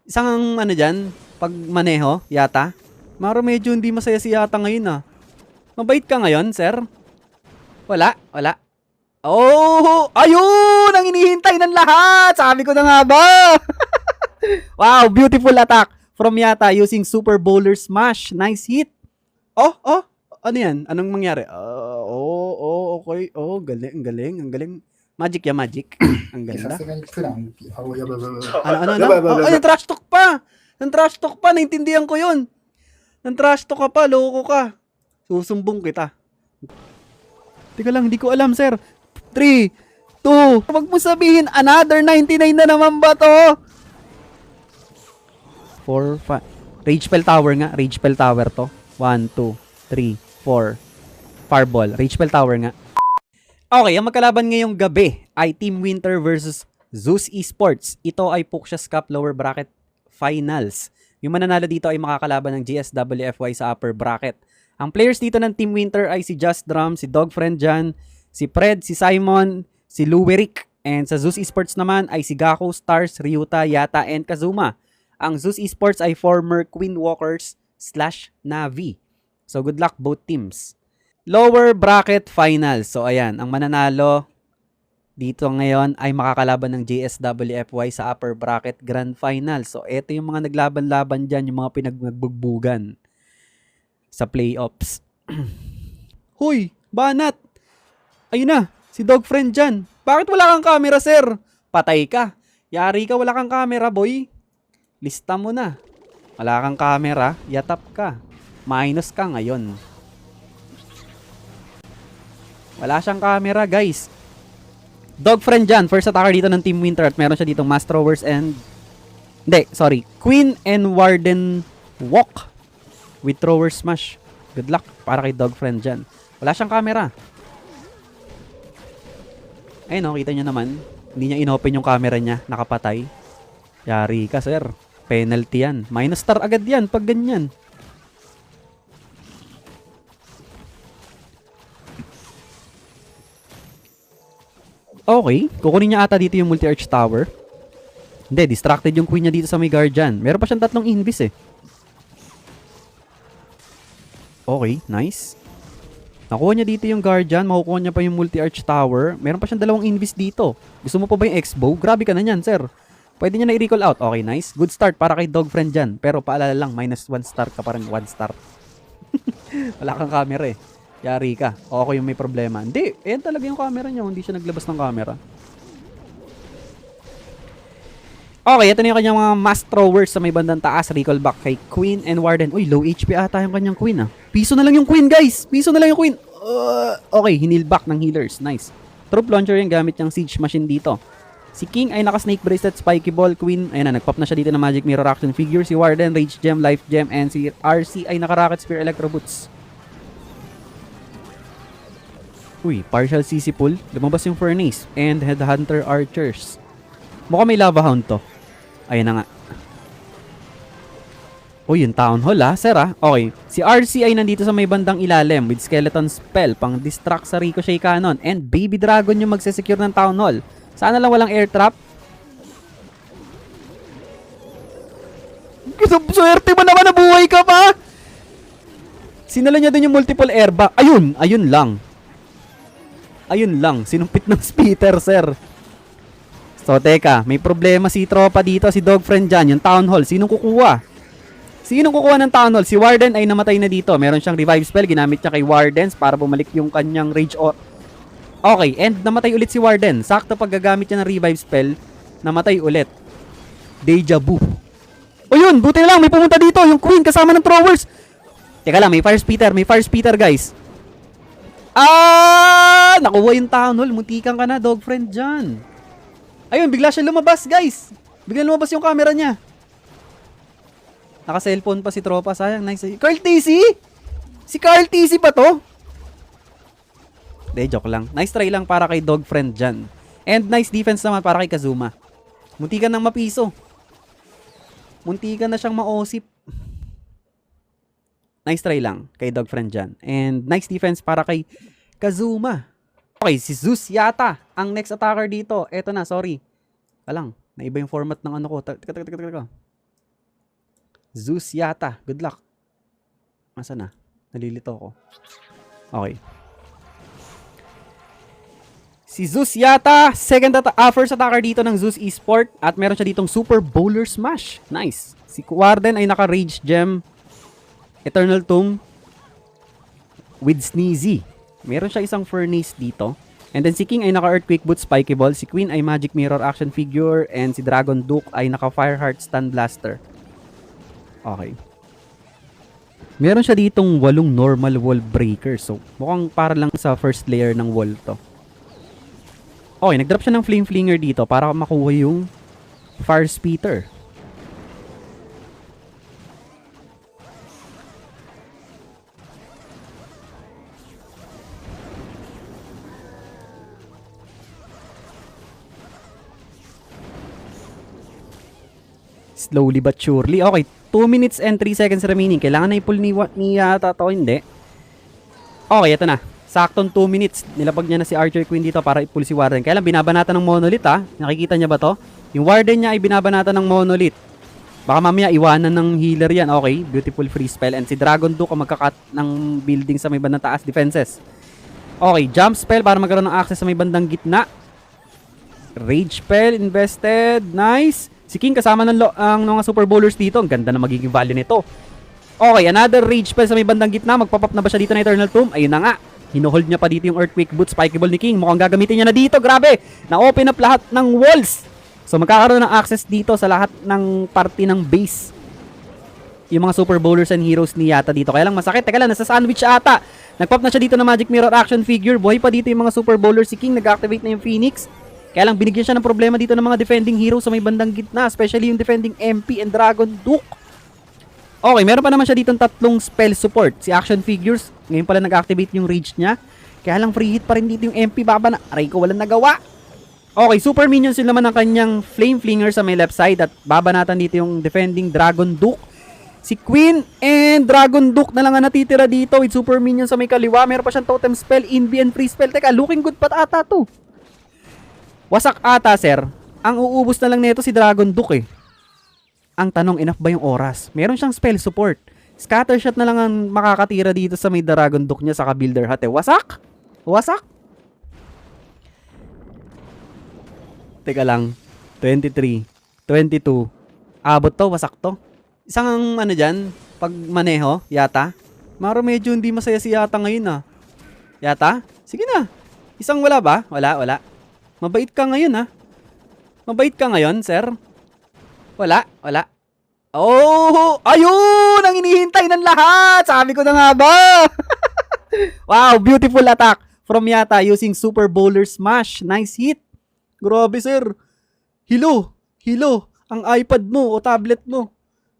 Isang ano dyan, pag maneho, yata. Maro medyo hindi masaya si yata ngayon ah. Mabait ka ngayon, sir? Wala, wala. Oh, ayun! Ang inihintay ng lahat! Sabi ko na nga ba? Wow, beautiful attack from Yata using Super Bowler Smash. Nice hit. Oh, oh. Ano yan? Anong mangyari? Okay. Oh, galing, ang galing, ang galing. Magic ya, magic. Ang さ ganda. すがにプラン、あ、やばいやばいやばい。Ano? やばいやばい Oh, やばい。ay, trash talk pa! Nang trash talk pa, naintindihan ko yun. Nang trash talk ka pa, loko ka. Susumbong kita. Teka lang, hindi ko alam, sir. 3, 2, wag mo sabihin, another 99 na naman ba to? 4, 5. Rage Spell Tower nga. Rage Spell Tower to. 1, 2, 3, 4. Fireball. Rage Spell Tower nga. Okay, ang magkalaban ngayong gabi ay Team Winter versus Zeus Esports. Ito ay Puxias Cup Lower Bracket Finals. Yung mananalo dito ay makakalaban ng GSWFY sa upper bracket. Ang players dito ng Team Winter ay si Just Drum, si Dogfriend Jan, si Fred, si Simon, si Luwerick. And sa Zeus Esports naman ay si Gako, Stars, Ryuta, Yata, and Kazuma. Ang Zeus Esports ay former Queen Walkers / Navi. So good luck both teams. Lower bracket finals. So ayan, ang mananalo dito ngayon ay makakalaban ng JSWFY sa upper bracket grand final. So ito yung mga naglaban-laban dyan, yung mga pinagbugbugan sa playoffs. Huy, banat! Ayun na, si Dogfriend dyan. Bakit wala kang camera, sir? Patay ka. Yari ka, wala kang camera, boy. Lista mo na. Wala kang camera, yatap ka. Minus ka ngayon. Wala siyang camera, guys. Dogfriend dyan. First attacker dito ng Team Winter. At meron siya ditong Mass Throwers and... Hindi, sorry. Queen and Warden Walk with Thrower Smash. Good luck para kay Dogfriend dyan. Wala siyang camera. Ayun o, kita nyo naman. Hindi niya inopen yung camera niya. Nakapatay. Yari ka, sir. Penalty yan. Minus star agad yan pag ganyan. Okay, kukunin niya ata dito yung multi-arch tower. Hindi, distracted yung queen niya dito sa may guardian. Meron pa siyang 3 invis eh. Okay, nice. Nakuha niya dito yung guardian, makukuha niya pa yung multi-arch tower. Meron pa siyang 2 invis dito. Gusto mo pa ba yung X-bow? Grabe ka na yan, sir. Pwede niya na i-recall out. Okay, nice. Good start para kay Dogfriend dyan. Pero paalala lang, minus 1 star ka pa rin. 1 star. Wala kang camera eh. Yari ka. O ako yung may problema. Hindi. Ayan talaga yung camera niya. Hindi siya naglabas ng camera. Okay, ito na yung kanyang mga mass throwers sa may bandang taas. Recall back kay Queen and Warden. Uy, low HP ata yung kanyang Queen ah. Piso na lang yung Queen, guys. Piso na lang yung Queen. Okay, hinil back ng healers. Nice. Troop launcher yung gamit niyang siege machine dito. Si King ay naka snake bracelet, spiky ball, Queen. Ayan na, nagpop na siya dito ng magic mirror action figure. Si Warden, rage gem, life gem, and si RC ay naka rocket spear, electro boots. Uy, partial CC pool. Lumabas yung Furnace and Headhunter Archers. Mukhang may Lava Hound to. Ayan na nga. Uy, yung Town Hall ah, sir ah. Okay, si RC ay nandito sa may bandang ilalim with Skeleton Spell pang distract sa Ricochet Cannon and Baby Dragon yung magsesecure ng Town Hall. Sana lang walang air trap. Swerte mo naman, nabuhay ka pa! Sinala niya dun yung multiple airback. Ayun lang. Ayun lang, sinumpit ng spitter, sir. So, teka, may problema si tropa dito, si Dogfriend dyan, yung Town Hall. Sinong kukuha? Sinong kukuha ng Town Hall? Si Warden ay namatay na dito. Meron siyang revive spell, ginamit niya kay Wardens para bumalik yung kanyang rage or... Okay, and namatay ulit si Warden. Sakto pag gagamit niya ng revive spell, namatay ulit. Deja vu. O yun, buti na lang, may pumunta dito, yung Queen kasama ng throwers. Teka lang, may fire speeder, guys. Nakuha yung Town Hall. Muntikan ka na, Dogfriend dyan. Ayun, bigla siya lumabas, guys. Bigla lumabas yung camera niya. Naka-cellphone pa si tropa. Sayang, nice. Carl TC? Si Carl TC pa to? De, joke lang. Nice try lang para kay Dogfriend dyan. And nice defense naman para kay Kazuma. Muntikan ng mapiso. Muntikan na siyang maosip. Nice try lang kay Dogfriend dyan. And nice defense para kay Kazuma. Okay, si Zeus yata ang next attacker dito. Eto na, sorry. Alang, naiba yung format ng ano ko. Teka. Zeus yata. Good luck. Masa na? Nalilito ko. Okay. Si Zeus yata, first attacker dito ng Zeus Esport at meron siya ditong Super Bowler Smash. Nice. Si Warden ay naka-Rage Gem, Eternal Tomb with Sneezy. Meron siya isang Furnace dito. And then si King ay naka-Earthquake Boot, Spiky Ball. Si Queen ay Magic Mirror Action Figure. And si Dragon Duke ay naka-Fireheart Stun Blaster. Okay. Meron siya ditong 8 normal wall breaker. So, mukhang para lang sa first layer ng wall to. Okay, nag-drop siya ng Flame Flinger dito para makuha yung Fire Speeder. Slowly but surely. Okay, 2 minutes and 3 seconds remaining. Kailangan na i-pull ni yata to, hindi. Okay, ito na. Saktong 2 minutes. Nilapag niya na si Archer Queen dito para i-pull si Warden. Kaya lang binabanatan ng Monolith ha. Nakikita niya ba to? Yung Warden niya ay binabanatan ng Monolith. Baka mamaya iwanan ng healer yan. Okay, beautiful free spell. And si Dragon Duke ang magkakat ng building sa may bandang taas. Defenses. Okay, jump spell para magkaroon ng access sa may bandang gitna. Rage spell invested. Nice. Si King kasama ng mga Super Bowlers dito. Ang ganda na magiging value nito. Okay, another rage spell sa may bandang gitna. Magpapap na ba siya dito na Eternal Tomb? Ayun na nga. Hinuhold niya pa dito yung Earthquake Boot, Spiky Ball ni King. Mukhang gagamitin niya na dito. Grabe! Na-open up lahat ng walls. So magkakaroon ng access dito sa lahat ng party ng base. Yung mga Super Bowlers and Heroes ni yata dito. Kaya lang masakit. Teka lang, nasa sandwich ata. Nagpop na siya dito ng Magic Mirror Action Figure. Buhay pa dito yung mga Super Bowlers si King. Nag-activate na yung Phoenix. Kaya lang binigyan siya ng problema dito ng mga defending heroes sa may bandang gitna. Especially yung defending MP and Dragon Duke. Okay, meron pa naman siya ditong 3 spell support. Si Action Figures, ngayon pala nag-activate yung Rage niya. Kaya lang free hit pa rin dito yung MP baba na. Aray ko, walang nagawa. Okay, Super Minions yun naman ang kanyang Flame Flinger sa may left side. At babanatan dito yung defending Dragon Duke. Si Queen and Dragon Duke na lang ang natitira dito with Super Minions sa may kaliwa. Meron pa siyang Totem Spell, Invi and Free Spell. Teka, looking good pa ata to. Wasak ata, sir. Ang uubos na lang nito si Dragon Duke eh. Ang tanong, enough ba yung oras? Meron siyang spell support. Scatter shot na lang ang makakatira dito sa may Dragon Duke niya sa Builder Hut eh. Wasak? Wasak? Teka lang. 23, 22. Abot to, wasak to. Isang ano dyan, pag maneho, yata. Maro medyo hindi masaya si yata ngayon ah. Yata? Sige na. Isang wala ba? Wala. Mabait ka ngayon ah. Mabait ka ngayon, sir. Wala. Oh! Ayun! Ang inihintay ng lahat! Sabi ko na nga ba? Wow, beautiful attack from yata using Super Bowler Smash. Nice hit. Grabe, sir. Hilo. Ang iPad mo o tablet mo.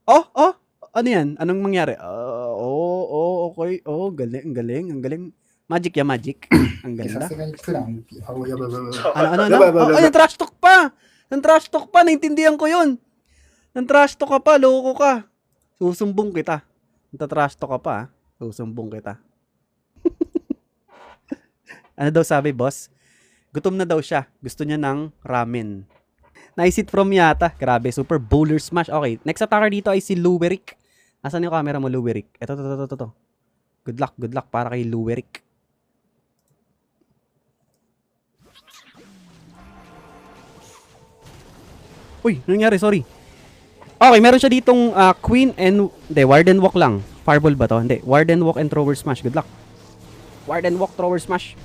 Oh. Ano yan? Anong mangyari? Okay. Oh, galing. Magic ya, magic. Ang さ ganda. すがにプラン、あ、やばいやばいやばい。 Ano? Ya, Ay, trash talk pa. Naintindihan ko yun. Trash talk ka pa. Loko ka. Susumbong kita. Trash talk ka pa. Susumbong kita. Ano daw sabi, boss? Gutom na daw siya. Gusto niya ng ramen. Nice hit from yata. Grabe. Super Bowler Smash. Okay. Next attacker dito ay si Luwerick. Asan yung camera mo, Luwerick? Ito. Good luck para kay Luwerick. Uy, nangyari? Sorry. Okay, meron siya ditong Queen and... Hindi, Warden Walk lang. Fireball ba to? Hindi. Warden Walk and Thrower Smash. Good luck. Warden Walk, Thrower Smash.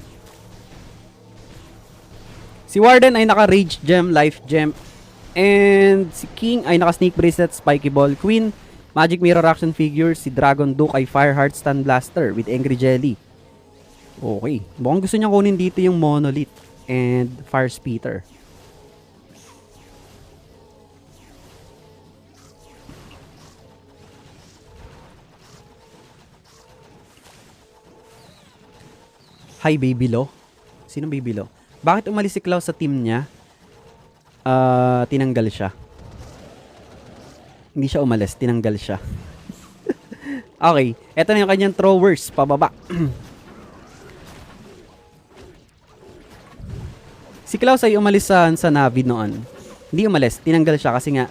Si Warden ay naka-Rage Gem, Life Gem. And si King ay naka-Snake Bracelet, Spiky Ball. Queen, Magic Mirror Action Figure. Si Dragon Duke ay Fireheart Stun Blaster with Angry Jelly. Okay. Mukhang gusto niya kunin dito yung Monolith and Fire Speeder. Hi, Baby Lo. Sino Baby Lo? Bakit umalis si Klaus sa team niya? Tinanggal siya. Hindi siya umalis, tinanggal siya. Okay, eto na yung kanyang throwers, pababa. Si Klaus ay umalis sa Navi noon. Hindi umalis, tinanggal siya kasi nga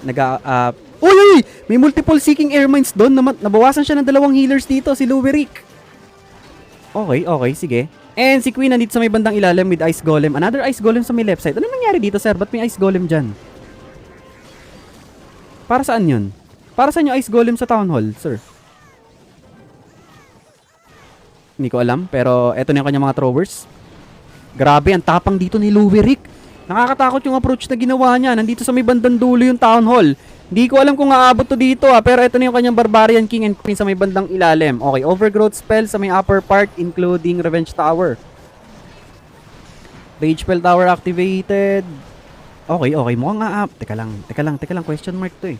Uy! Uy! May multiple seeking air mines doon. Nabawasan siya ng 2 healers dito, si Luwerick. Okay, sige. And si Queen nandito sa may bandang ilalim with Ice Golem. Another Ice Golem sa may left side. Ano nangyari dito, sir? Ba't may Ice Golem dyan? Para saan yun? Para saan yung Ice Golem sa Town Hall, sir? Hindi ko alam, pero eto na yung kanyang mga throwers. Grabe, ang tapang dito ni Luwerick. Nakakatakot yung approach na ginawa niya. Nandito sa may bandang dulo yung Town Hall. Hindi ko alam kung aabot to dito pero ito na yung kanyang Barbarian King and Queen sa may bandang ilalim. Okay, Overgrowth spell sa may upper part including Revenge Tower. Rage Spell Tower activated. Okay, mukhang Teka lang, question mark to eh.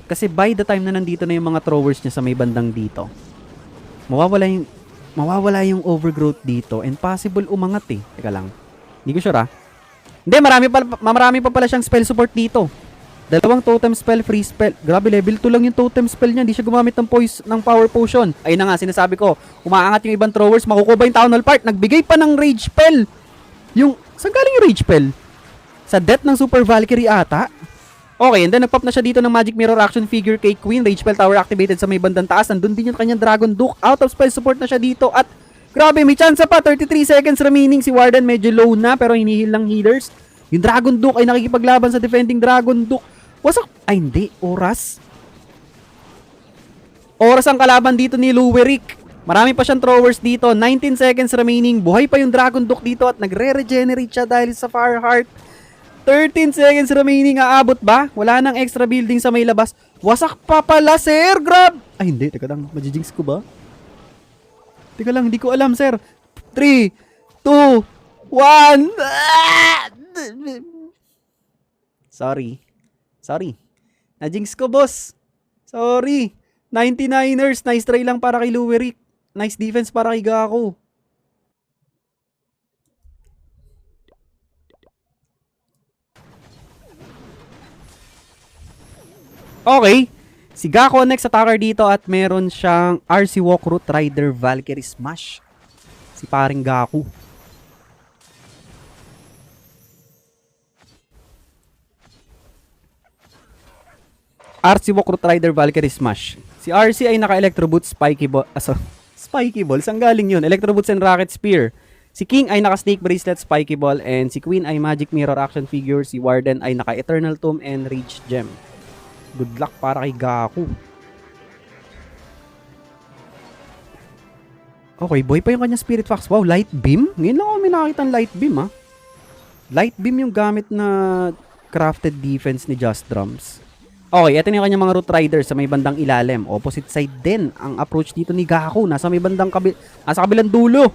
Kasi by the time na nandito na yung mga throwers niya sa may bandang dito, mawawala yung Overgrowth dito and possible umangat eh. Teka lang. Hindi ko sure Hindi, marami pa pala siyang spell support dito. 2 totem spell, free spell. Grabe, level 2 lang yung totem spell niya. Hindi siya gumamit ng power potion. Ayun na nga, sinasabi ko. Umaangat yung ibang throwers, makukuha yung Town Hall part. Nagbigay pa ng rage spell. Saan galing yung rage spell? Sa death ng Super Valkyrie ata. Okay, and then nagpop na siya dito ng Magic Mirror action figure kay Queen. Rage spell tower activated sa may bandang taas. Nandun din yung kanyang Dragon Duke. Out of spell support na siya dito. At grabe, may chance pa. 33 seconds remaining. Si Warden medyo low na pero hinihil lang healers. Yung Dragon Duke ay nakikipaglaban sa defending Dragon Duke. Wasak. Ay, hindi. Oras ang kalaban dito ni Luwerick. Marami pa siyang throwers dito. 19 seconds remaining. Buhay pa yung Dragon Duke dito at nagre-regenerate siya dahil sa Fire Heart. 13 seconds remaining. Aabot ba? Wala nang extra building sa may labas. Wasak pa pala, sir. Grab. Ay, hindi. Teka lang. Majijinx ko ba? Teka lang. Hindi ko alam, sir. 3, 2, 1. Sorry. Najinx ko, boss. Sorry. 99ers. Nice try lang para kay Luwerick. Nice defense para kay Gako. Okay. Si Gako next attacker dito at meron siyang RC Walkroot Rider Valkyrie Smash. Si paring Gaku. RC Walkroot Rider Valkyrie Smash. Si RC ay naka-Electro Boots, Spiky Ball. Spiky Ball? Saan galing yun? Electro Boots and Rocket Spear. Si King ay naka-Snake Bracelet, Spiky Ball. And si Queen ay Magic Mirror action figure. Si Warden ay naka-Eternal Tomb and Rage Gem. Good luck para kay Gaku. Okay, boy pa yung kanya Spirit Fox. Wow, Light Beam? Ngayon lang ako may nakakita ng Light Beam Light Beam yung gamit na crafted defense ni Just Drums. Okay, ito na yung kanyang mga Root Riders sa may bandang ilalim. Opposite side din ang approach dito ni Gaku. Nasa may bandang nasa kabilang dulo.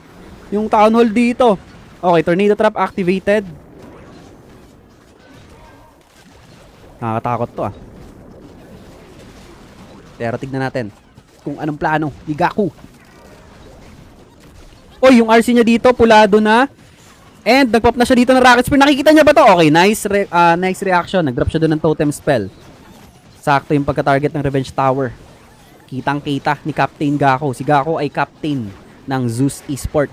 Yung Town Hall dito. Okay, Tornado Trap activated. Nakakatakot to Pero tignan natin kung anong plano ni Gaku. Oy, yung RC niya dito, pulado na. And nagpop na siya dito ng Rocket Spear. Nakikita niya ba to? Okay, nice reaction. Nag-drop siya doon ng Totem Spell. Sakto yung pagka-target ng Revenge Tower. Kitang-kita ni Captain Gako. Si Gako ay captain ng Zeus Esport.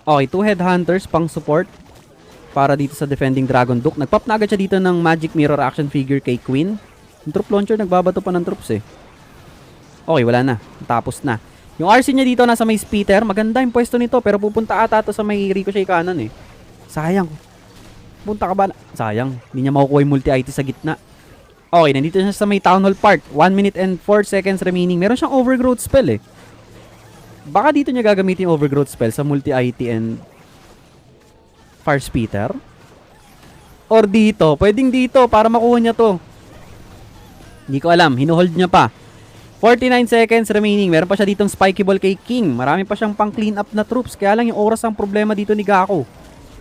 Okay, 2 Headhunters pang support para dito sa defending Dragon Duke. Nagpop na agad siya dito ng Magic Mirror action figure kay Queen. Yung troop launcher, nagbabato pa ng troops Okay, wala na. Tapos na. Yung RC niya dito nasa may Speeder. Maganda yung pwesto nito pero pupunta ata to sa may Ricochet Cannon Sayang. Punta ka ba? Sayang. Hindi niya makukuha yung multi-IT sa gitna. Okay, nandito siya sa may Town Hall part. 1 minute and 4 seconds remaining. Meron siyang Overgrowth spell Baka dito niya gagamitin yung Overgrowth spell sa multi-IT and Fire Speeder. Or dito. Pwedeng dito para makuha niya to. Hindi ko alam. Hinuhold niya pa. 49 seconds remaining. Meron pa siya ditong Spiky Ball kay King. Marami pa siyang pang clean up na troops. Kaya lang yung oras ang problema dito ni Gako.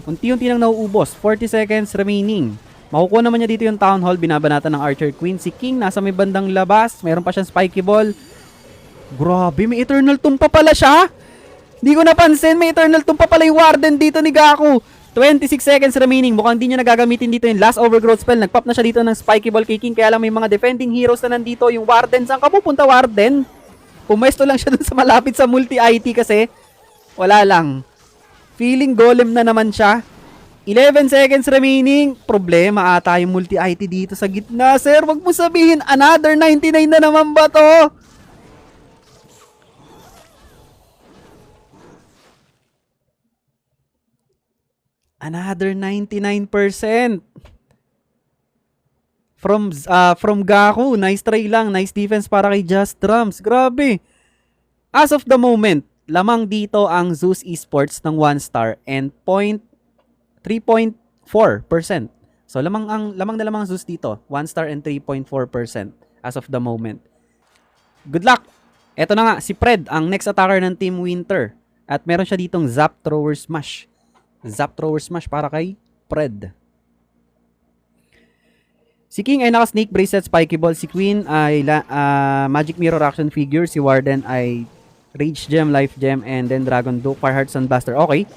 Unti-unti nang nauubos. 40 seconds remaining. Makukuha naman niya dito yung Town Hall. Binabanatan ng Archer Queen. Si King nasa may bandang labas. Meron pa siyang Spiky Ball. Grabe, may Eternal Tomb pa pala siya. Hindi ko napansin. May Eternal Tomb pa pala yung Warden dito ni Gaku. 26 seconds remaining. Mukhang di niya nagagamitin dito yung last Overgrowth spell. Nagpop na siya dito ng Spiky Ball kay King. Kaya lang may mga defending heroes na nandito. Yung Warden. Saan ka pupunta, Warden? Pumesto lang siya dun sa malapit sa multi-IT kasi wala lang. Feeling golem na naman siya. 11 seconds remaining. Problema ata yung multi-IT dito sa gitna. Sir, wag mo sabihin, another 99 na naman ba to? Another 99%. From Gaku, nice try lang. Nice defense para kay Just Drums. Grabe. As of the moment, lamang dito ang Zeus Esports ng 1 star and 3.4%. So lamang na lamang ang Zeus dito, 1 star and 3.4% as of the moment. Good luck. Eto na nga si Fred, ang next attacker ng Team Winter. At meron siya ditong Zap Thrower Smash. Zap Thrower Smash para kay Fred. Si King ay naka Snake Bracelet, Spiky Ball. Si Queen ay Magic Mirror Action Figure. Si Warden ay Rage Gem, Life Gem, and then Dragon Duke, Fire Heart, Sun Blaster. Okay.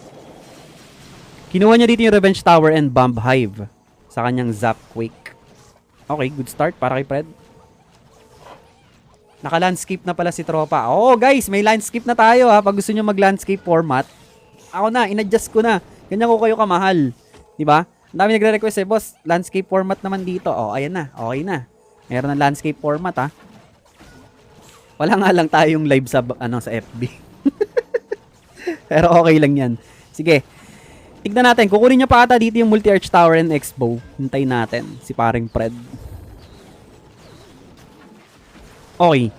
Kinuha niya dito yung Revenge Tower and Bomb Hive sa kanyang Zap Quake. Okay, good start para kay Fred. Naka-landscape na pala si tropa. Oh, guys, may landscape na tayo ha. Pag gusto niyo mag-landscape format, ako na, in-adjust ko na. Ganyan ko kayo kamahal. Diba? Ang dami nagre-request eh, boss, landscape format naman dito. Oh, ayan na. Okay na. Meron ng landscape format ha. Wala nga lang tayong live sa sa FB. Pero okay lang 'yan. Sige. Tignan natin, kukunin niya pa ata dito yung Multi-Arch Tower and X-Bow. Hintayin natin si paring Fred. Okay.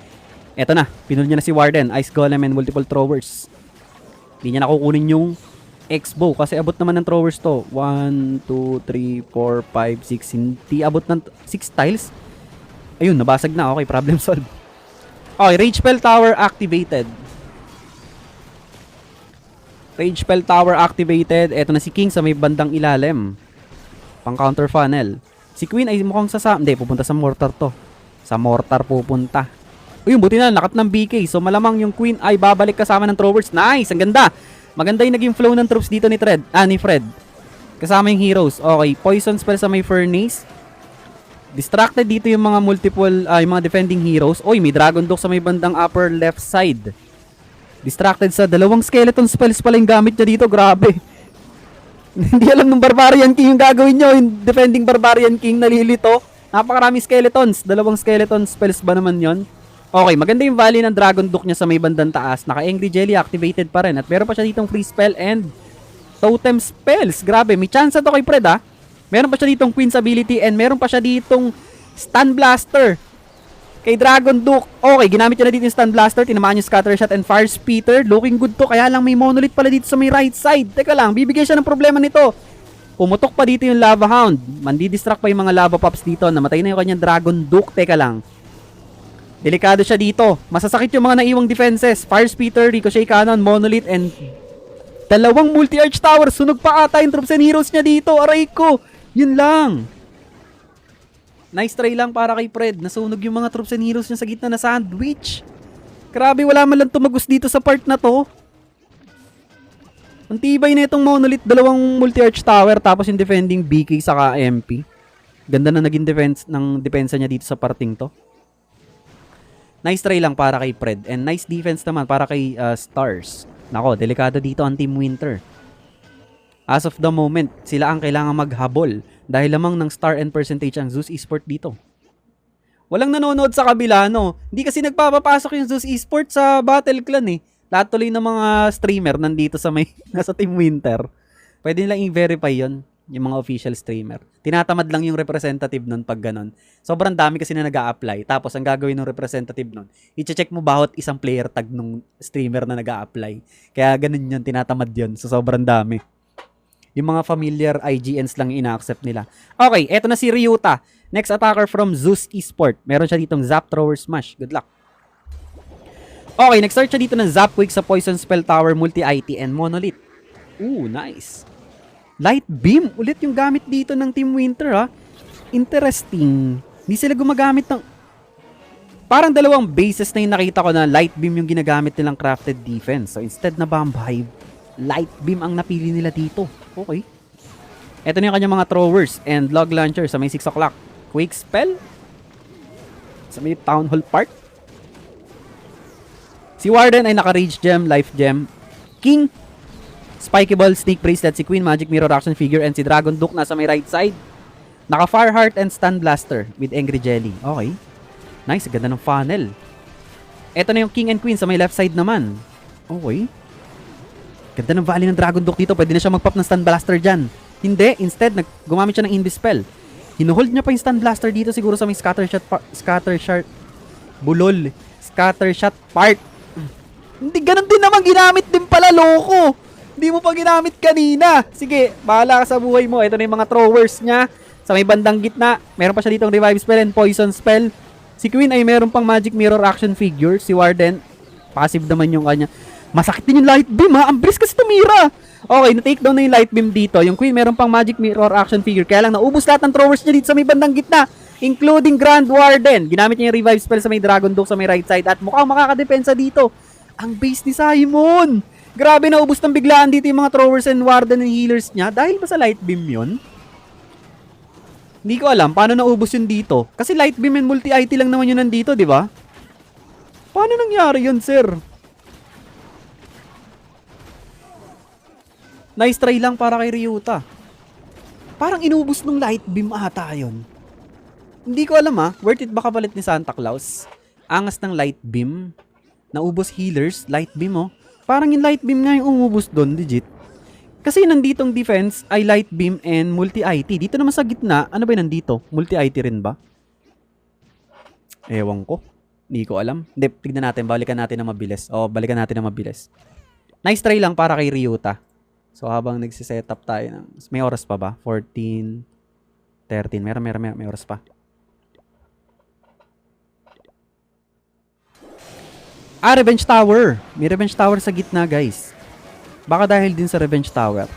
Eto na, pinul niya na si Warden, Ice Golem and multiple throwers. Hindi niya nakukunin yung X-Bow kasi abot naman ng throwers to. 1, 2, 3, 4, 5, 6. Hindi abot ng 6 tiles. Ayun, nabasag na. Okay, problem solved. Okay, Rage Spell Tower activated. Rage Spell Tower activated. Eto na si King sa may bandang ilalim. Pang counter funnel. Si Queen ay mukhang hindi, pupunta sa mortar to. Sa mortar pupunta. Uy, buti na, nakat ng BK. So malamang yung Queen ay babalik kasama ng throwers. Nice, ang ganda. Maganda yung naging flow ng troops dito ni Fred. Kasama yung heroes. Okay, Poison Spell sa may Furnace. Distracted dito yung mga yung mga defending heroes. Oy, may Dragon Duke sa may bandang upper left side. Distracted sa dalawang skeleton spells pala yung gamit niya dito. Grabe. Hindi alam ng Barbarian King yung gagawin nyo. Yung defending Barbarian King nalilito. Napakaraming skeletons. Dalawang skeleton spells ba naman yon? Okay, maganda yung value ng Dragon Duke niya sa may bandang taas. Naka-Angry Jelly activated pa rin. At meron pa siya ditong free spell and totem spells. Grabe, may chance to kay Fred ha. Meron pa siya ditong Queen's ability and meron pa siya ditong Stun Blaster kay Dragon Duke. Okay, ginamit niya na dito yung Stun Blaster. Tinamaan yung Scatter Shot and Fire Spitter. Looking good to. Kaya lang may Monolith pala dito sa may right side. Teka lang, bibigyan siya ng problema nito. Pumutok pa dito yung Lava Hound. Mandi-distract pa yung mga Lava Pops dito. Namatay na yung kanyang Dragon Duke. Teka lang. Delikado siya dito. Masasakit yung mga naiwang defenses. Fire Spitter, Ricochet Cannon, Monolith, and dalawang Multi-Arch Tower. Sunog pa ata yung troops and heroes niya dito. Aray ko. Yun lang. Nice try lang para kay Fred. Nasunog yung mga troops and heroes niya sa gitna na sandwich. Grabe, wala man lang tumagos dito sa part na to. Ang tibay na itong Monolith. Dalawang Multi-Arch Tower tapos yung defending BK saka MP. Ganda na naging depensa niya dito sa parting to. Nice try lang para kay Fred. And nice defense naman para kay Stars. Nako, delikado dito ang Team Winter. As of the moment, sila ang kailangan maghabol. Dahil lamang ng star and percentage ang Zeus Esports dito. Walang nanonood sa kabila, no? Hindi kasi nagpapapasok yung Zeus Esports sa Battle Clan eh. Lahat tuloy ng mga streamer nandito sa may nasa Team Winter. Pwede nilang i-verify yon, yung mga official streamer. Tinatamad lang yung representative nun pag ganon. Sobrang dami kasi na nag-a-apply. Tapos ang gagawin ng representative nun, i-check mo bawat isang player tag nung streamer na nag-a-apply. Kaya ganun yun, tinatamad yun. So sobrang dami. Yung mga familiar IGNs lang ina-accept nila. Okay, eto na si Ryuta. Next attacker from Zeus Esports. Meron siya ditong Zap Thrower Smash. Good luck. Okay, nag-start siya dito ng Zap Quake sa Poison Spell Tower, Multi-IT, and Monolith. Ooh, nice. Light Beam. Ulit yung gamit dito ng Team Winter, ha. Interesting. Hindi sila gumagamit ng... Parang dalawang bases na yung nakita ko na Light Beam yung ginagamit nilang crafted defense. So, instead na Bomb Hive, Light Beam ang napili nila dito. Okay. Ito na yung kanyang mga throwers and log launcher sa may 6 o'clock. Quake Spell sa may Town Hall Park. Si Warden ay naka-Rage Gem, Life Gem. King Spiky Ball, Snake Bracelet, si Queen Magic Mirror Action Figure, and si Dragon Duke nasa may right side. Naka Fire Heart and Stun Blaster with Angry Jelly. Okay. Nice, ganda ng funnel. Ito na yung King and Queen sa may left side naman. Okay. Ganda ng valley ng Dragon Duke dito. Pwede na siya mag-pop ng Stun Blaster dyan. Hindi, instead, gumamit siya ng Invis Spell. Hinuhold niya pa yung Stun Blaster dito siguro sa may Scatter Shot, Bulol. Scatter Shot part. Hindi, ganun din naman ginamit din pala, loko. Hindi mo pa ginamit kanina. Sige, bahala ka sa buhay mo. Ito na yung mga throwers niya. Sa may bandang gitna, meron pa siya ditong Revive Spell and Poison Spell. Si Queen ay meron pang Magic Mirror Action Figure. Si Warden, passive naman yung kanya. Masakit din yung Light Beam ha. Ang bilis kasi tumira. Okay, na-take down na yung Light Beam dito. Yung Queen meron pang Magic Mirror Action Figure. Kaya lang naubos lahat ng throwers niya dito sa may bandang gitna. Including Grand Warden. Ginamit niya yung Revive Spell sa may Dragon Duke sa may right side. At mukhang makakadepensa dito ang base ni Simon. Grabe, naubos ng biglaan dito yung mga throwers and Warden and healers niya. Dahil ba sa Light Beam yun? Hindi ko alam paano naubos yun dito. Kasi Light Beam and Multi-IT lang naman yun nandito, di ba? Paano nangyari yun, sir? Nice try lang para kay Ryuta. Parang inubos nung Light Beam ata yun. Hindi ko alam ha. Worth it ba kapalit ni Santa Claus? Angas ng Light Beam. Naubos healers. Light Beam oh. Parang yung Light Beam nga yung umubos doon, legit. Kasi nanditong defense ay Light Beam and Multi-IT. Dito naman sa gitna, ano ba yung nandito? Multi-IT rin ba? Ewan ko. Hindi ko alam. Hindi, tignan natin. Balikan natin na mabilis. Balikan natin na mabilis. Nice try lang para kay Ryuta. So, habang nagsisetup tayo ng... May oras pa ba? 14, 13. May oras pa. Revenge Tower. May Revenge Tower sa gitna, guys. Baka dahil din sa Revenge Tower.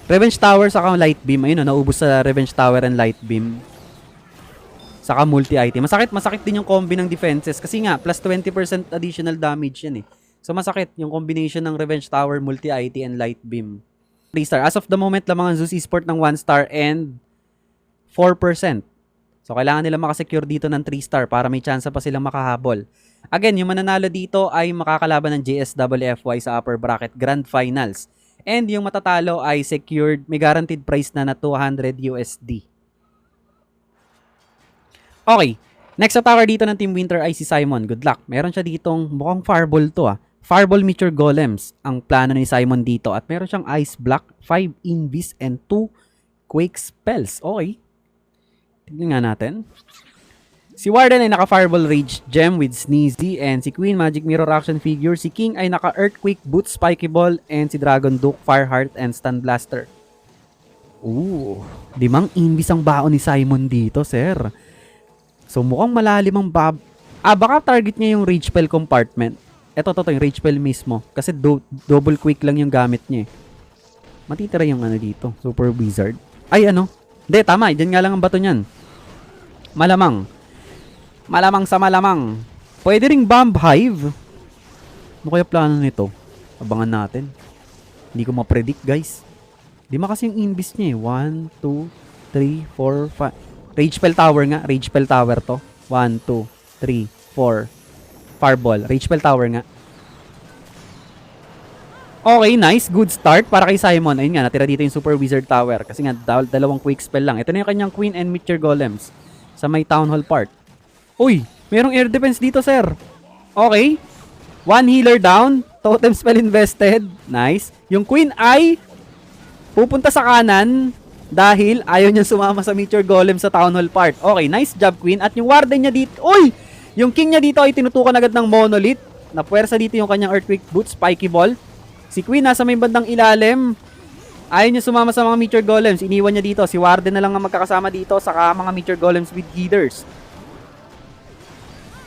Revenge Tower saka Light Beam. Ayun naubos sa Revenge Tower and Light Beam. Saka Multi-IT. Masakit din yung combi ng defenses. Kasi nga, plus 20% additional damage yan eh. So masakit yung combination ng Revenge Tower, Multi-IT, and Light Beam. 3 star. As of the moment, lamang ang Zeus Esport ng 1 star and 4%. So kailangan nila makasecure dito ng 3 star para may chance pa silang makahabol. Again, yung mananalo dito ay makakalaban ng JSWFY sa upper bracket Grand Finals. And yung matatalo ay secured, may guaranteed price na 200 USD. Okay, next sa tower dito ng Team Winter ay si Simon. Good luck. Meron siya ditong, mukhang Fireball to Fireball Meteor Golems ang plano ni Simon dito. At meron siyang Ice Block, 5 Invis, and 2 Quake Spells. Okay. Tignan nga natin. Si Warden ay naka-Fireball Rage Gem with Sneezy, and si Queen Magic Mirror Action Figure. Si King ay naka-Earthquake Boot, Spiky Ball, and si Dragon Duke, Fireheart, and Stun Blaster. Ooh, 5 Invis ang baon ni Simon dito, sir. So mukhang malalim ang baka target niya yung Rage Spell compartment. Ito, yung Rage Spell mismo. Kasi double quick lang yung gamit niya eh. Matitira yung ano dito, Super Wizard. Ay ano, hindi, tama, dyan nga lang ang bato niyan. Malamang sa malamang. Pwede ring Bomb Hive. Ano kaya plano nito? Abangan natin. Hindi ko ma-predict, guys. Di kasi yung invis niya eh. 1, 2, 3, 4, 5. Rage Spell Tower nga. Rage Spell Tower to. 1, 2, 3, 4. Fireball. Rage Spell Tower nga. Okay, nice. Good start para kay Simon. Ayun nga, natira dito yung Super Wizard Tower. Kasi nga, dalawang quick spell lang. Ito na yung kanyang Queen and Meteor Golems. Sa may Town Hall part. Uy, merong air defense dito, sir. Okay. 1 healer down. Totem spell invested. Nice. Yung Queen ay pupunta sa kanan dahil ayaw niya sumama sa Meteor Golem sa Town Hall part. Okay, nice job, Queen. At yung Warden niya dito, uy! Yung King niya dito ay tinutukan agad ng Monolith. Napuwersa dito yung kanyang Earthquake Boot, Spiky Ball. Si Queen nasa may bandang ilalim. Ayaw niya sumama sa mga Meteor Golems. Iniwan niya dito. Si Warden na lang ang magkakasama dito saka mga Meteor Golems with healers.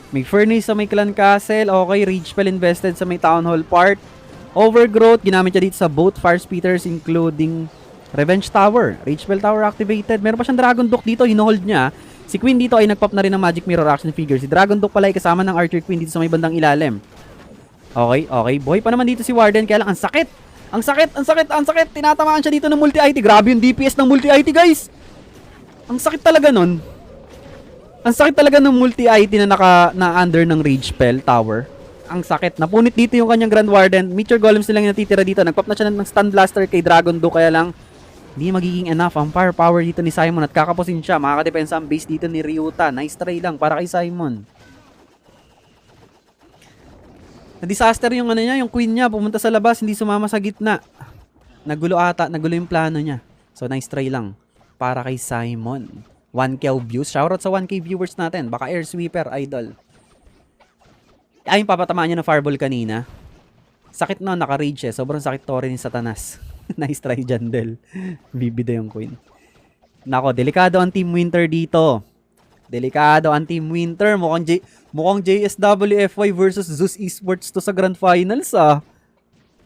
May Furnace sa may Clan Castle. Okay, Rage Spell invested sa may Town Hall part. Overgrowth, ginamit niya dito sa both Fire Speeders including Revenge Tower. Rage Spell Tower activated. Meron pa siyang Dragon Duke dito, hinuhold niya. Si Queen dito ay nagpop na rin ng Magic Mirror action figure. Si Dragon Duke pala ay kasama ng Archer Queen dito sa may bandang ilalim. Okay, okay. Buhay pa naman dito si Warden, kaya lang ang sakit. Ang sakit, ang sakit, ang sakit. Tinatamaan siya dito ng multi-IT. Grabe yung DPS ng multi-IT, guys. Ang sakit talaga nun. Ang sakit talaga ng multi-IT na under ng Rage Spell Tower. Ang sakit. Napunit dito yung kanyang Grand Warden. Meteor Golems na lang yung natitira dito. Nagpop na siya ng Stun Blaster kay Dragon Duke, kaya lang hindi magiging enough ang firepower dito ni Simon at kakapusin siya. Makakadepensa ang base dito ni Ryuta. Nice try lang para kay Simon. Na-disaster yung ano niya, yung queen niya. Pumunta sa labas, hindi sumama sa gitna. Nagulo ata, nagulo yung plano niya. So nice try lang para kay Simon. 1K views. Shoutout sa 1K viewers natin. Baka air sweeper, idol. Ay, yung papatamaan niya ng fireball kanina. Sakit no, naka-rage eh. Sobrang sakit to rin ni Satanas. Nice try, Jandel. Bibida yung queen. Nako, delikado ang Team Winter dito. Delikado ang Team Winter. Mukhang JSWFY versus Zeus Esports to sa Grand Finals, ah.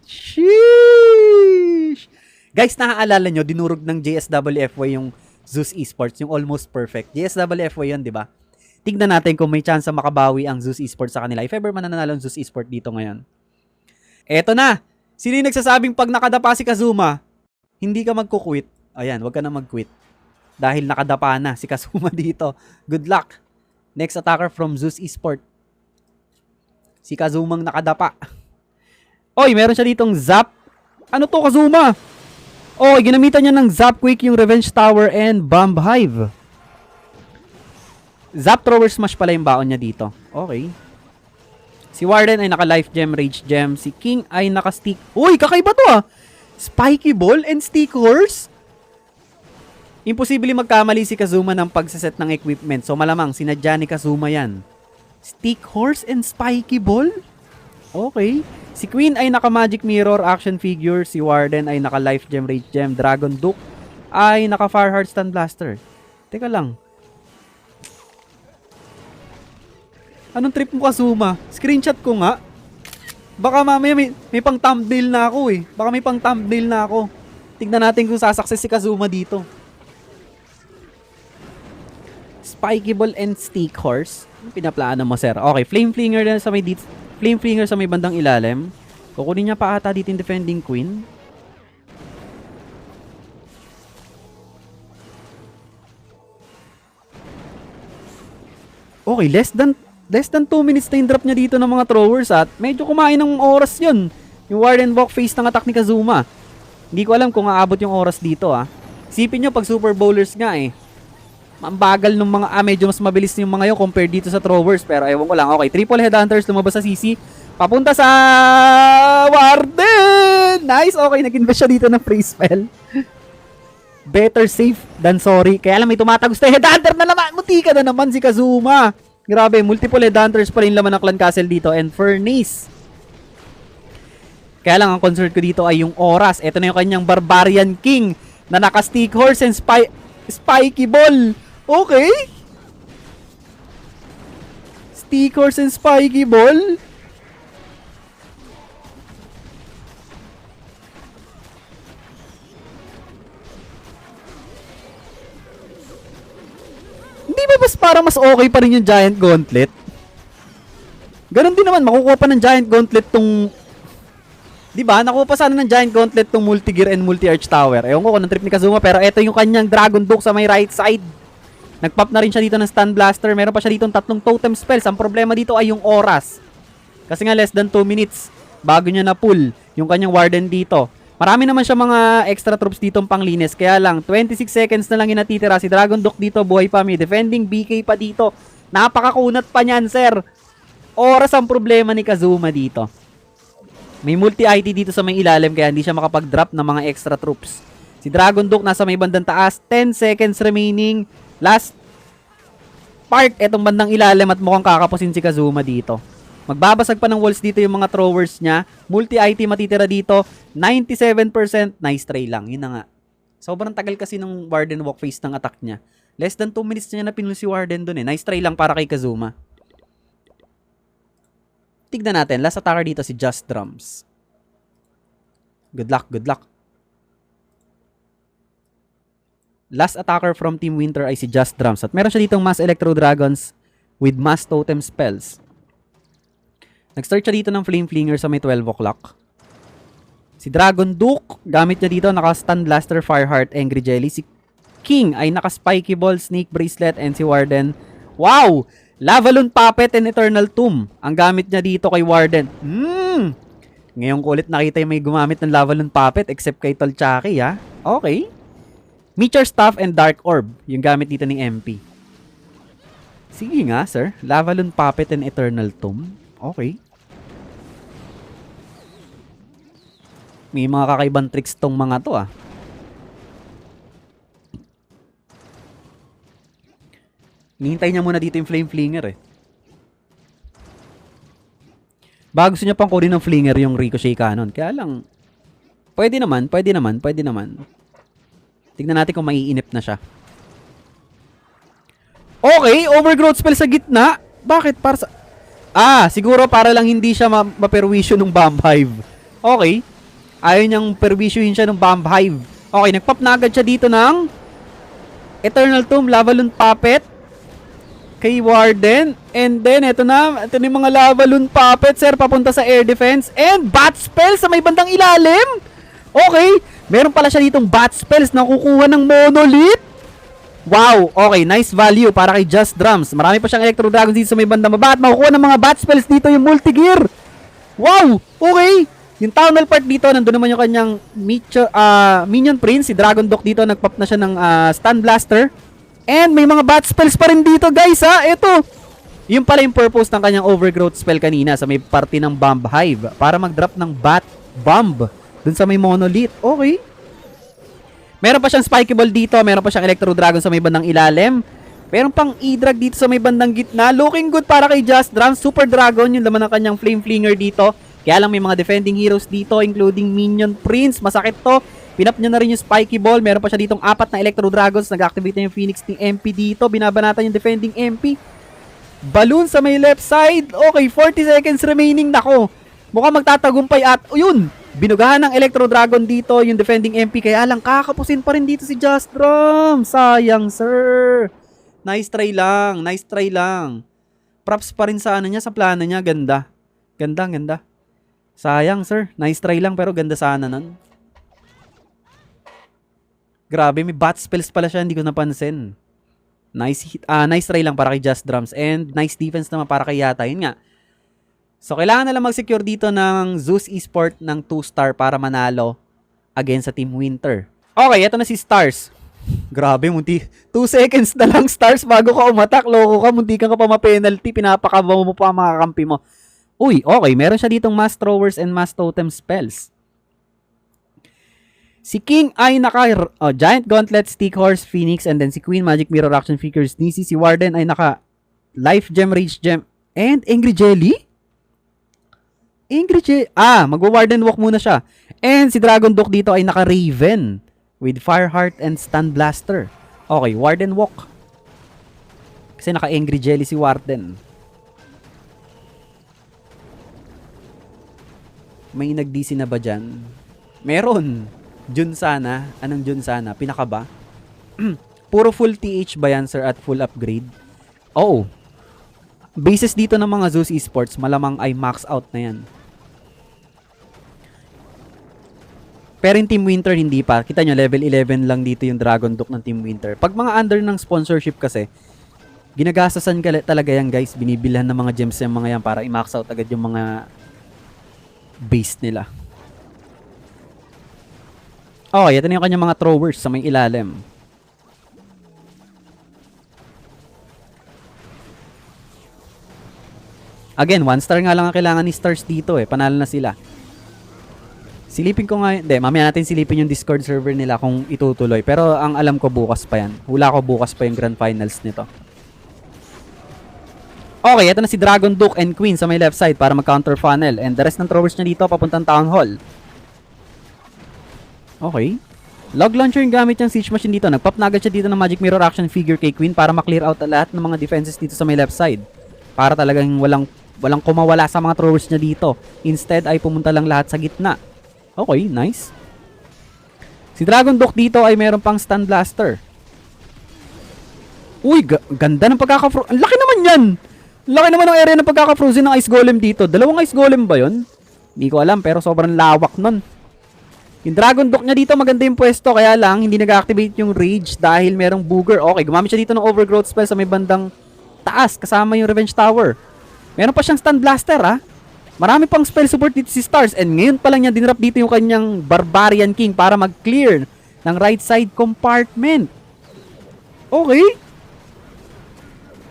Sheesh! Guys, naaalala nyo, dinurog ng JSWFY yung Zeus Esports, yung almost perfect. JSWFY yun, di ba? Tignan natin kung may chance makabawi ang Zeus Esports sa kanila. If ever mananalo ang Zeus Esports dito ngayon. Eto na! Sino yung nagsasabing pag nakadapa si Kazuma, hindi ka magkukwit? Ayan, wag ka na magquit. Dahil nakadapa na si Kazuma dito. Good luck. Next attacker from Zeus Esports. Si Kazumang nakadapa. Oy, meron siya ditong Zap. Ano to, Kazuma? Oy, ginamitan niya ng Zap Quick yung Revenge Tower and Bomb Hive. Zap Thrower Smash pala yung baon niya dito. Okay. Si Warden ay naka-Life Gem, Rage Gem. Si King ay naka-Stick. Uy, kakaiba to ah. Spiky Ball and Stick Horse? Imposible magkamali si Kazuma ng pagsaset ng equipment. So malamang sinadya ni Kazuma yan. Stick Horse and Spiky Ball? Okay. Si Queen ay naka-Magic Mirror action figure. Si Warden ay naka-Life Gem, Rage Gem. Dragon Duke ay naka-Fireheart Stun Blaster. Teka lang. Anong trip mo, Kazuma? Screenshot ko nga. Baka mamaya may pang thumbnail na ako eh. Baka may pang thumbnail na ako. Tignan natin kung sasucess si Kazuma dito. Spiky Ball and Stick Horse. Ano pinaplano mo, sir? Okay, Flame Flinger na sa may Flame Flinger sa may bandang ilalim. Kukunin niya pa ata dito yung Defending Queen. Okay, less than 2 minutes na yung drop niya dito ng mga throwers at medyo kumain ng oras yun. Yung Warden Walk face ng attack ni Kazuma. Hindi ko alam kung aabot yung oras dito ah. Isipin nyo pag Super Bowlers nga eh. Mambagal ng mga medyo mas mabilis yung mga yun compared dito sa throwers. Pero ewan ko lang. Okay, triple headhunters lumabas sa CC. Papunta sa Warden! Nice! Okay, nag-invest siya dito ng free spell. Better safe than sorry. Kaya lang may tumatagos na headhunter na naman. Mutika na naman si Kazuma. Grabe, multiple headhunters pa rin laman ng Clan Castle dito. And Furnace. Kaya lang ang concern ko dito ay yung oras. Ito na yung kanyang Barbarian King na naka-Stick Horse and Spiky Ball. Okay. Stick Horse and Spiky Ball. Hindi ba parang mas okay pa rin yung Giant Gauntlet? Ganon din naman, makukuha pa ng Giant Gauntlet tong... Diba? Nakuha pa sana ng Giant Gauntlet tong Multi-Gear and Multi-Arch Tower. Ewan ko kung anong trip ni Kazuma, pero eto yung kanyang Dragon Duke sa may right side. Nagpop na rin siya dito ng Stun Blaster. Meron pa siya dito ng 3 totem spells. Ang problema dito ay yung oras. Kasi nga less than 2 minutes bago niya na-pull yung kanyang Warden dito. Marami naman siya mga extra troops ditong panglinis. Kaya lang, 26 seconds na lang yung natitira. Si Dragon Duke dito, buhay pa. May defending BK pa dito. Napakakunat pa niyan, sir. Oras ang problema ni Kazuma dito. May multi-IT dito sa may ilalim kaya hindi siya makapag-drop ng mga extra troops. Si Dragon Duke nasa may bandang taas. 10 seconds remaining. Last part, etong bandang ilalim at mukhang kakapusin si Kazuma dito. Magbabasag pa ng walls dito yung mga throwers niya. Multi-IT matitira dito. 97%. Nice try lang. Yun na nga. Sobrang tagal kasi ng Warden walk face ng attack niya. Less than 2 minutes niya na pinul si Warden dun eh. Nice try lang para kay Kazuma. Tignan natin. Last attacker dito si Just Drums. Good luck, good luck. Last attacker from Team Winter ay si Just Drums. At meron siya ditong Mass Electro Dragons with Mass Totem Spells. Nag-start siya dito ng Flame Flinger sa may 12 o'clock. Si Dragon Duke, gamit niya dito naka-Stun Blaster, Fireheart, Angry Jelly. Si King ay naka-Spiky Ball, Snake Bracelet, and si Warden. Wow! Lavalon Puppet and Eternal Tomb. Ang gamit niya dito kay Warden. Ngayong kulit nakita yung may gumamit ng Lavalon Puppet except kay Tolchaki, ha? Okay. Meteor Staff and Dark Orb. Yung gamit dito ng MP. Sige nga, sir. Lavalon Puppet and Eternal Tomb. Okay. May mga kakaibang tricks tong mga to, ah. Hihintay niya muna dito yung Flame Flinger, eh. Baka gusto niya pang kunin ng Flinger yung Ricochet Cannon. Kaya lang, pwede naman. Tignan natin kung maiinip na siya. Okay, Overgrowth spell sa gitna. Bakit? Para sa... siguro para lang hindi siya maperwisyo ng Bomb Hive. Okay. Ayaw niyang perwisyohin siya ng Bomb Hive. Okay, nagpop na agad siya dito ng Eternal Tomb, Lavalon Puppet kay Warden. And then, ito na yung mga Lavalon Puppet, sir, papunta sa air defense. And Bat Spell sa may bandang ilalim. Okay, meron pala siya ditong Bat Spells na kukuha ng Monolith. Wow, okay, nice value para kay Just Drums. Marami pa siyang Electro Dragons dito sa may bandang baba at makukuha ng mga Bat Spells dito yung Multi-Gear. Wow, okay. Yung Tunnel part dito, nandun naman yung kanyang Minion Prince. Si Dragon Duck dito, nagpop na siya ng Stun Blaster. And may mga Bat Spells pa rin dito, guys, ha. Ito. Yung pala yung purpose ng kanyang Overgrowth spell kanina sa may party ng Bomb Hive. Para mag-drop ng Bat Bomb dun sa may Monolith. Okay. Meron pa siyang Spiky Ball dito. Meron pa siyang Electro Dragon sa may bandang ilalim. Meron pang E-Drag dito sa may bandang gitna. Looking good para kay Just Drums. Super Dragon, yung laman ng kanyang Flame Flinger dito. Kaya lang may mga defending heroes dito, including Minion Prince. Masakit to. Pinap niya na rin yung Spiky Ball. Meron pa siya ditong 4 na Electro Dragons. Nag-activate na yung Phoenix ni MP dito. Binabanatan yung defending MP. Balloon sa may left side. Okay, 40 seconds remaining. Nako, mukhang magtatagumpay at yun, binugahan ng Electro Dragon dito yung defending MP. Kaya lang kakapusin pa rin dito si Just Drums. Sayang, sir. Nice try lang. Props pa rin sa ano niya, sa plano niya. Ganda. Sayang, sir. Nice try lang pero ganda sana nun. Grabe, may Bat Spells pala siya, hindi ko napansin. Nice try lang para kay Just Drums. And nice defense naman para kay Yata. Yun nga. So, kailangan na lang mag-secure dito ng Zeus Esport ng 2-star para manalo against sa Team Winter. Okay, eto na si Stars. Grabe, 2 seconds na lang, Stars, bago ka umatak. Loko ka, munti ka pa ma-penalty. Pinapakabaw mo pa ang mga kampi mo. Uy, okay, meron siya ditong Mass Throwers and Mass Totem Spells. Si King ay naka Giant Gauntlet, Stick Horse, Phoenix, and then si Queen, Magic Mirror Action Figures, Nisi. Si Warden ay naka Life Gem, Rage Gem, and Angry Jelly? Magwa-Warden Walk muna siya. And si Dragon Duck dito ay naka Raven with Fireheart and Stun Blaster. Okay, Warden Walk. Kasi naka Angry Jelly si Warden. May nag-DC na ba dyan? Meron. Jun sana. Anong Jun sana? Pinaka ba? Puro full TH ba yan, sir, at full upgrade? Oo. Bases dito ng mga Zeus Esports, malamang ay max out na yan. Pero yung Team Winter, hindi pa. Kita nyo, level 11 lang dito yung Dragon Duck ng Team Winter. Pag mga under ng sponsorship kasi, ginagasasan talaga yan, guys. Binibilhan ng mga gems yung mga yan para i-max out agad yung mga base nila. Okay, ito na yung kanyang mga throwers sa may ilalim. Again, 1-star nga lang ang kailangan ni Stars dito eh. Panalo na sila. Silipin ko nga, mamaya natin silipin yung Discord server nila kung itutuloy. Pero ang alam ko bukas pa yan. Hula ko bukas pa yung grand finals nito. Okay, ito na si Dragon Duke and Queen sa may left side para mag-counter funnel. And the rest ng throwers niya dito papuntang Town Hall. Okay. Log launcher yung gamit niyang siege machine dito. Nagpop na agad siya dito ng Magic Mirror Action Figure kay Queen para ma-clear out lahat ng mga defenses dito sa may left side. Para talagang walang kumawala sa mga throwers niya dito. Instead ay pumunta lang lahat sa gitna. Okay, nice. Si Dragon Duck dito ay meron pang Stun Blaster. Uy, ganda ng pagkaka-frozen. Ang laki naman yan! Ang laki naman ng area ng pagkaka-frozen ng Ice Golem dito. Dalawang Ice Golem ba yun? Hindi ko alam, pero sobrang lawak nun. Yung Dragon Duck niya dito, maganda yung pwesto. Kaya lang, hindi nag-activate yung Rage dahil merong Booger. Okay, gumamit siya dito ng Overgrowth spell sa may bandang taas, kasama yung Revenge Tower. Meron pa siyang Stun Blaster, ha? Marami pang spell support dito si Stars. And ngayon pa lang niya dinrap dito yung kanyang Barbarian King para mag-clear ng right side compartment. Okay.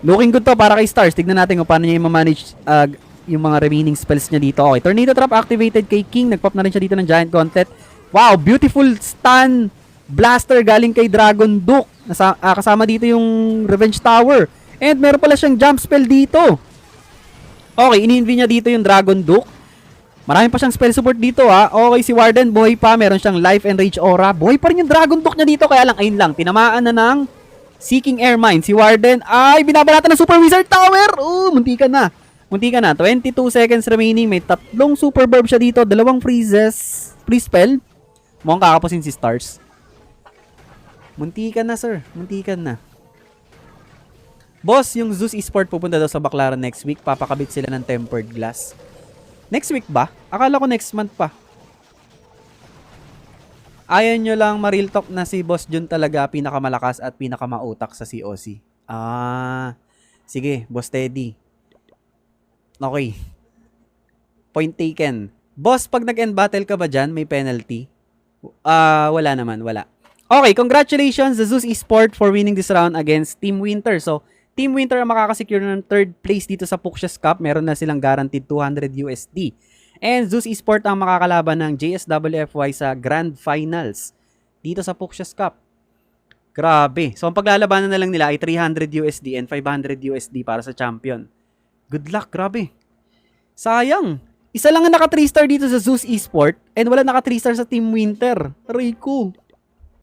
Looking good to para kay Stars. Tignan natin kung paano niya i-manage yung mga remaining spells niya dito. Okay, Tornado Trap activated kay King. Nagpop na rin siya dito ng Giant Gauntlet. Wow, beautiful stun blaster galing kay Dragon Duke. Kasama dito yung Revenge Tower. And meron pala siyang jump spell dito. Okay, ini-envy niya dito yung Dragon Duke. Marami pa siyang spell support dito, ha. Okay, si Warden, buhay pa. Meron siyang Life and Rage Aura. Buhay pa rin yung Dragon Duke niya dito. Kaya lang, ayun lang, tinamaan na ng Seeking Air Mine. Si Warden ay binabalatan ng Super Wizard Tower. Munti ka na. Munti ka na. 22 seconds remaining. May tatlong Super Burb siya dito. Dalawang freezes. Free spell. Mukhang kakapusin si Stars. Munti ka na, sir. Munti ka na. Boss, yung Zeus Esport pupunta daw sa Baclaran next week. Papakabit sila ng tempered glass. Next week ba? Akala ko next month pa. Ayaw nyo lang ma-real talk na si Boss Jun talaga pinakamalakas at pinakamautak sa COC. Sige, Boss Teddy. Okay. Point taken. Boss, pag nag-end battle ka ba dyan, may penalty? Wala naman, wala. Okay, congratulations the Zeus Esport for winning this round against Team Winter. So, Team Winter ang makakasecure ng third place dito sa Puxias Cup. Meron na silang guaranteed 200 USD. And Zeus Esport ang makakalaban ng JSWFY sa Grand Finals dito sa Puxias Cup. Grabe. So, ang paglalabanan na lang nila ay 300 USD and 500 USD para sa champion. Good luck, grabe. Sayang. Isa lang ang naka 3-star dito sa Zeus Esport and wala naka 3-star sa Team Winter. Aray ko.